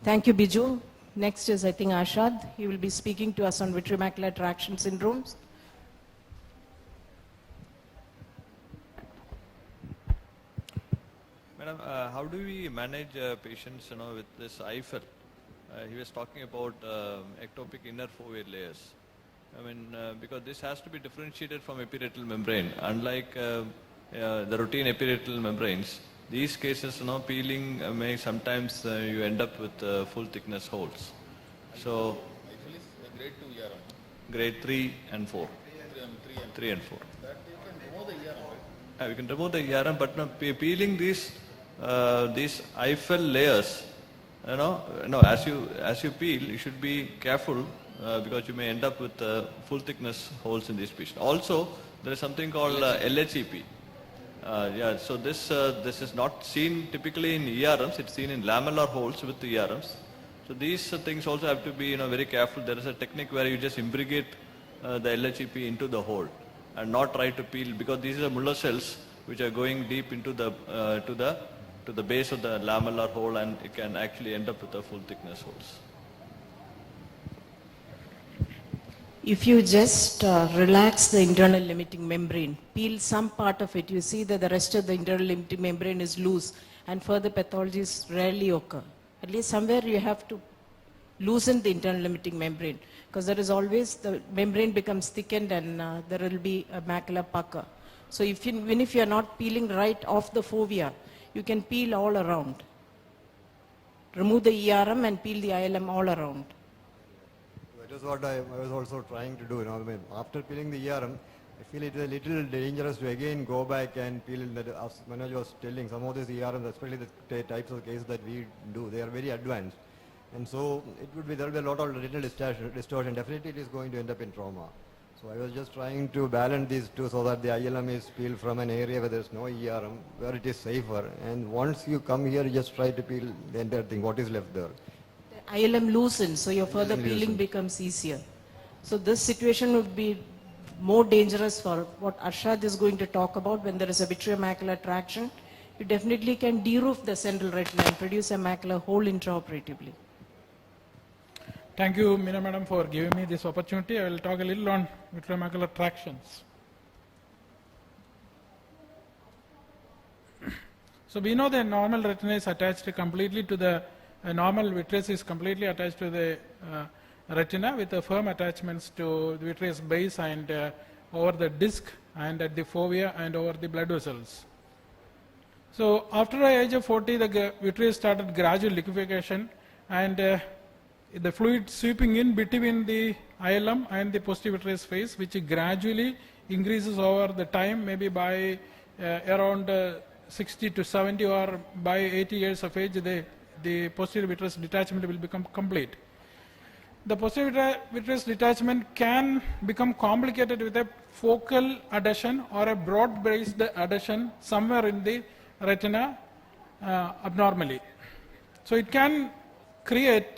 Thank you, Biju. Next is, I think, Ashad. He will be speaking to us on vitreomacular traction syndromes. Madam, how do we manage patients, with this IFL? He was talking about ectopic inner foveal layers. I mean, because this has to be differentiated from epiretinal membrane. Unlike the routine epiretinal membranes, these cases, peeling may sometimes you end up with full thickness holes. So, Actually, grade 2 ERM. Grade 3 and 4. 3 and 4. That you can remove the ERM, right? We can remove the ERM, but peeling these IFL layers, as you peel, you should be careful because you may end up with full thickness holes in these patients. Also, there is something called LHEP. So this is not seen typically in ERMs. It's seen in lamellar holes with the ERMs. So these things also have to be very careful. There is a technique where you just imbricate the LHEP into the hole and not try to peel, because these are Muller cells which are going deep into the to the base of the lamellar hole, and it can actually end up with a full thickness holes. If you just relax the internal limiting membrane, peel some part of it, you see that the rest of the internal limiting membrane is loose, and further pathologies rarely occur. At least somewhere you have to loosen the internal limiting membrane, because there is always, the membrane becomes thickened and there will be a macular pucker. So even if you are not peeling right off the fovea, you can peel all around. Remove the ERM and peel the ILM all around. That is what I was also trying to do. After peeling the ERM, I feel it is a little dangerous to again go back and peel. That, as Manoj was telling, some of these ERMs, especially the types of cases that we do, they are very advanced. And so there will be a lot of retinal distortion. Definitely it is going to end up in trauma. So I was just trying to balance these two so that the ILM is peeled from an area where there is no ERM, where it is safer. And once you come here, you just try to peel the entire thing, what is left there. The ILM loosens, so your further peeling becomes easier. So this situation would be more dangerous for what Ashad is going to talk about. When there is a vitreomacular traction, you definitely can deroof the central retina and produce a macular hole intraoperatively. Thank you, Meena Madam, for giving me this opportunity. I will talk a little on vitreomacular tractions. So we know the normal retina is attached completely to the normal vitreous is completely attached to the retina with the firm attachments to the vitreous base and over the disc and at the fovea and over the blood vessels. So after the age of 40, the vitreous started gradual liquefaction and the fluid sweeping in between the ILM and the posterior vitreous phase, which gradually increases over the time, maybe by around 60 to 70 or by 80 years of age, the posterior vitreous detachment will become complete. The posterior vitreous detachment can become complicated with a focal adhesion or a broad-based adhesion somewhere in the retina abnormally. So it can create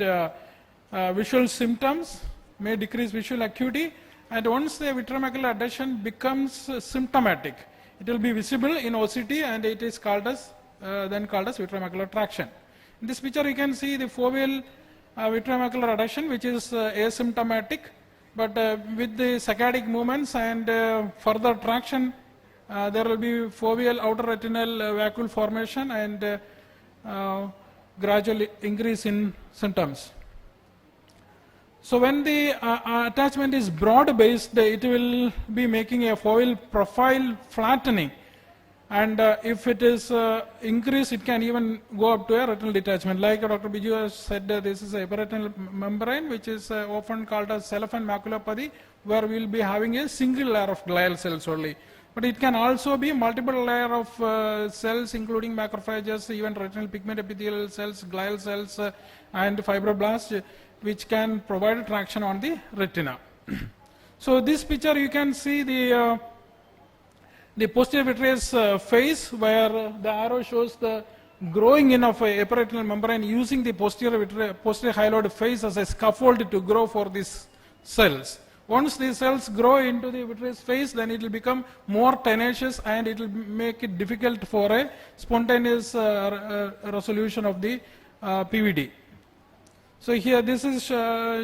visual symptoms, may decrease visual acuity, and once the vitreomacular adhesion becomes symptomatic, it will be visible in OCT and it is called as vitreomacular traction. In this picture you can see the foveal vitreomacular adhesion, which is asymptomatic, but with the saccadic movements and further traction, there will be foveal outer retinal vacuole formation and gradual increase in symptoms. So when the attachment is broad-based, it will be making a foveal profile flattening, and if it is increased, it can even go up to a retinal detachment. Like Dr. Biju has said, this is a epiretinal membrane, which is often called as cellophane maculopathy, where we will be having a single layer of glial cells only. But it can also be multiple layer of cells, including macrophages, even retinal pigment epithelial cells, glial cells, and fibroblasts, which can provide traction on the retina. So this picture you can see the posterior vitreous phase, where the arrow shows the growing in of a epiretinal membrane using the posterior hyaloid phase as a scaffold to grow for these cells. Once these cells grow into the vitreous phase, then it will become more tenacious and it will make it difficult for a spontaneous resolution of the PVD. So here this is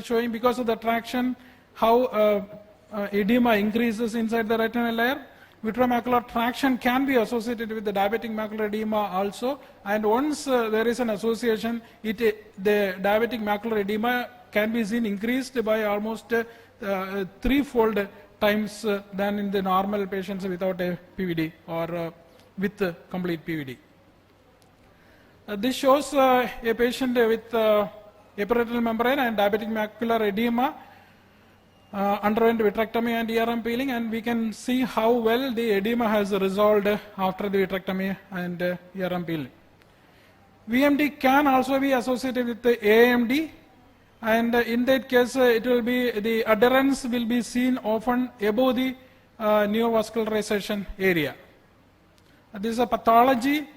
showing because of the traction how edema increases inside the retinal layer. Vitreomacular traction can be associated with the diabetic macular edema also, and once there is an association, the diabetic macular edema can be seen increased by almost threefold times than in the normal patients without a PVD or with complete PVD. This shows a patient with epiretinal membrane and diabetic macular edema underwent vitrectomy and ERM peeling, and we can see how well the edema has resolved after the vitrectomy and ERM peeling. VMT can also be associated with the AMD, and in that case it will be the adherence will be seen often above the neovascularization area. This is a pathology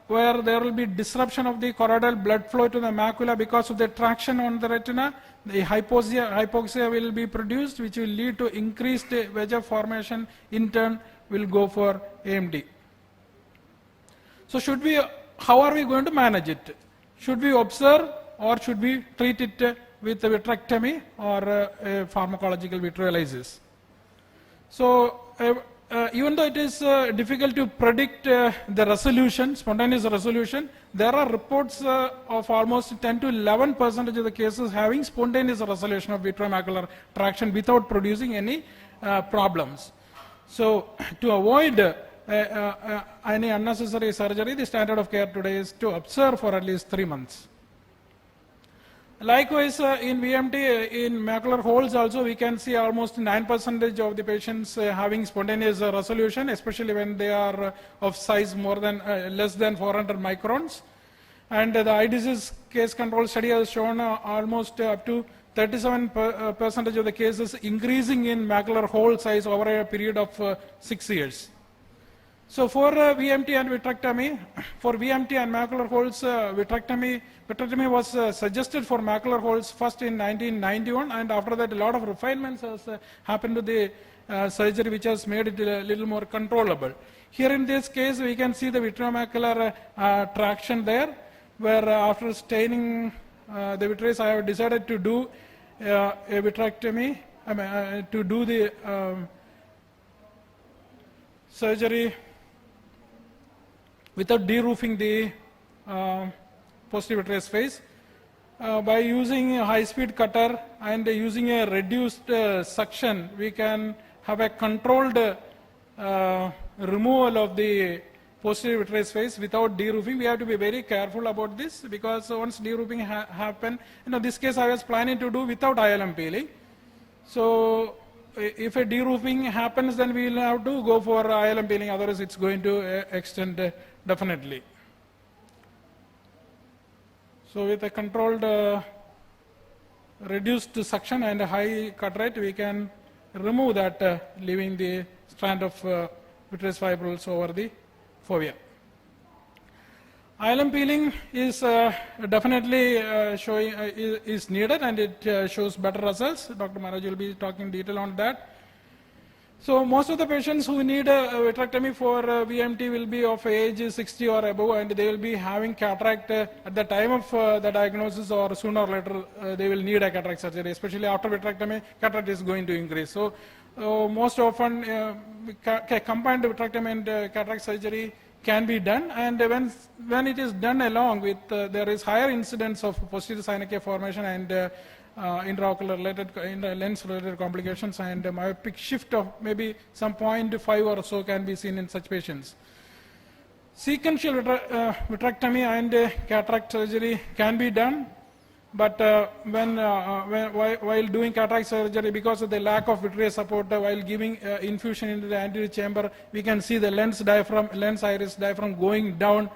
where there will be disruption of the choroidal blood flow to the macula because of the traction on the retina. The hypoxia will be produced, which will lead to increased VEGF formation, in turn will go for AMD. So how are we going to manage it? Should we observe or should we treat it with a vitrectomy or a pharmacological vitreolysis? So even though it is difficult to predict the resolution, spontaneous resolution, there are reports of almost 10 to 11% of the cases having spontaneous resolution of vitreomacular traction without producing any problems. So to avoid any unnecessary surgery, the standard of care today is to observe for at least 3 months. Likewise, in VMT, in macular holes also, we can see almost 9% of the patients having spontaneous resolution, especially when they are of size less than 400 microns. And the eye disease case control study has shown almost up to 37% of the cases increasing in macular hole size over a period of 6 years. So for VMT and vitrectomy, for VMT and macular holes, vitrectomy was suggested for macular holes first in 1991, and after that a lot of refinements has happened to the surgery, which has made it a little more controllable. Here in this case, we can see the vitreomacular traction there, where after staining the vitreous, I have decided to do a vitrectomy, to do the surgery without de-roofing the posterior vitreous face. By using a high-speed cutter and using a reduced suction, we can have a controlled removal of the posterior vitreous face without de-roofing. We have to be very careful about this, because once de-roofing happens, in this case I was planning to do without ILM peeling. So if a de-roofing happens, then we will have to go for ILM peeling, otherwise it's going to extend definitely. So with a controlled reduced suction and a high cut rate, we can remove that, leaving the strand of vitreous fibrils over the fovea. ILM peeling is definitely is needed, and it shows better results. Dr. Maharaj will be talking in detail on that. So most of the patients who need a vitrectomy for VMT will be of age 60 or above, and they will be having cataract at the time of the diagnosis, or sooner or later they will need a cataract surgery, especially after vitrectomy. Cataract is going to increase. So most often combined vitrectomy and cataract surgery can be done, and when it is done along with there is higher incidence of posterior synechia formation and intraocular related lens related complications, and myopic shift of maybe some 0.5 or so can be seen in such patients. Sequential vitrectomy and cataract surgery can be done, but while doing cataract surgery, because of the lack of vitreous support, while giving infusion into the anterior chamber, we can see the lens iris diaphragm going down,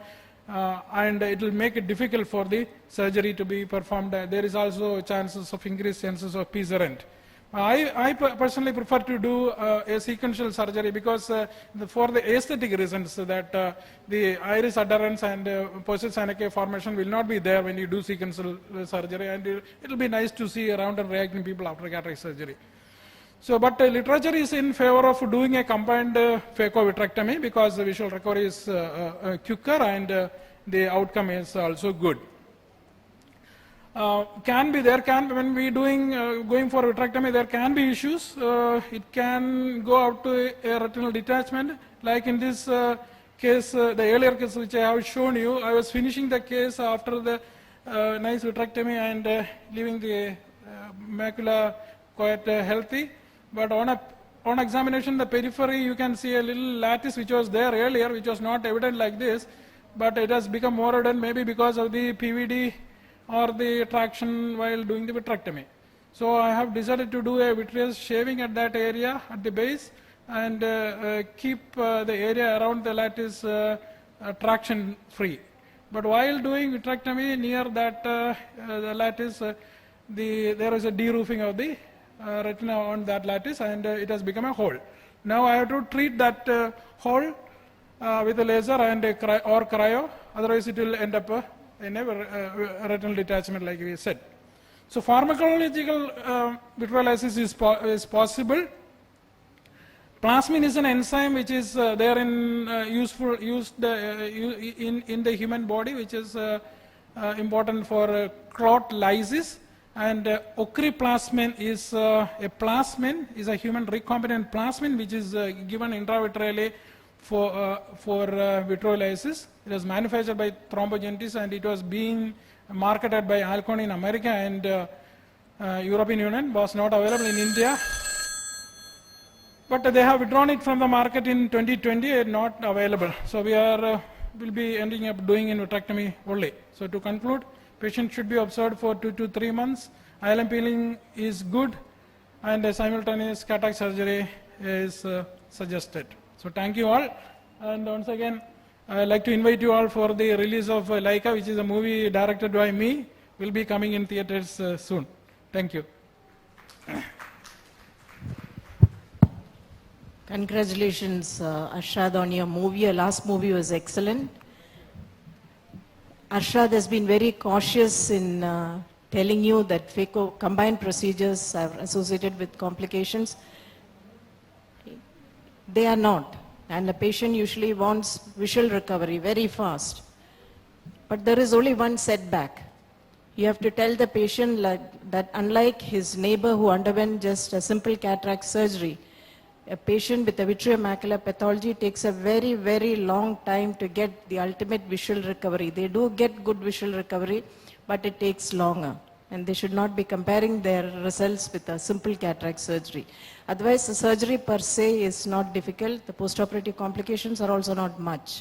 and it will make it difficult for the surgery to be performed. There is also increased chances of P-zerent. I personally prefer to do a sequential surgery, because for the aesthetic reasons, that the iris adherence and posterior synechia formation will not be there when you do sequential surgery, and it will be nice to see round and reacting people after cataract surgery. So, but literature is in favor of doing a combined phaco-vitrectomy, because the visual recovery is quicker and the outcome is also good. When we going for vitrectomy, there can be issues. It can go up to a retinal detachment. Like in this case, the earlier case which I have shown you, I was finishing the case after the nice vitrectomy and leaving the macula quite healthy. But on examination, the periphery, you can see a little lattice which was there earlier, which was not evident like this, but it has become more evident maybe because of the PVD or the traction while doing the vitrectomy. So I have decided to do a vitreous shaving at that area at the base and keep the area around the lattice traction free. But while doing vitrectomy near that the lattice, there is a de-roofing of the retina on that lattice and it has become a hole. Now I have to treat that hole with a laser and or cryo, otherwise it will end up in a retinal detachment like we said. So pharmacological vitreolysis is possible. Plasmin is an enzyme which is there in used in the human body, which is important for clot lysis. And ochriplasmin is a human recombinant plasmin which is given intravitreally for vitreolysis. It was manufactured by Thrombogenesis and it was being marketed by Alcon in America and European Union, was not available in India. But they have withdrawn it from the market in 2020 and not available. So we will be ending up doing in vitrectomy only. So to conclude, patient should be observed for 2 to 3 months. ILM peeling is good and a simultaneous cataract surgery is suggested. So thank you all. And once again, I'd like to invite you all for the release of Laika, which is a movie directed by me, will be coming in theaters soon. Thank you. Congratulations, Ashad, on your movie. Your last movie was excellent. Ashad has been very cautious in telling you that phaco combined procedures are associated with complications. They are not. And the patient usually wants visual recovery very fast. But there is only one setback. You have to tell the patient that unlike his neighbor who underwent just a simple cataract surgery, a patient with a vitreomacular pathology takes a very, very long time to get the ultimate visual recovery. They do get good visual recovery, but it takes longer. And they should not be comparing their results with a simple cataract surgery. Otherwise, the surgery per se is not difficult. The postoperative complications are also not much.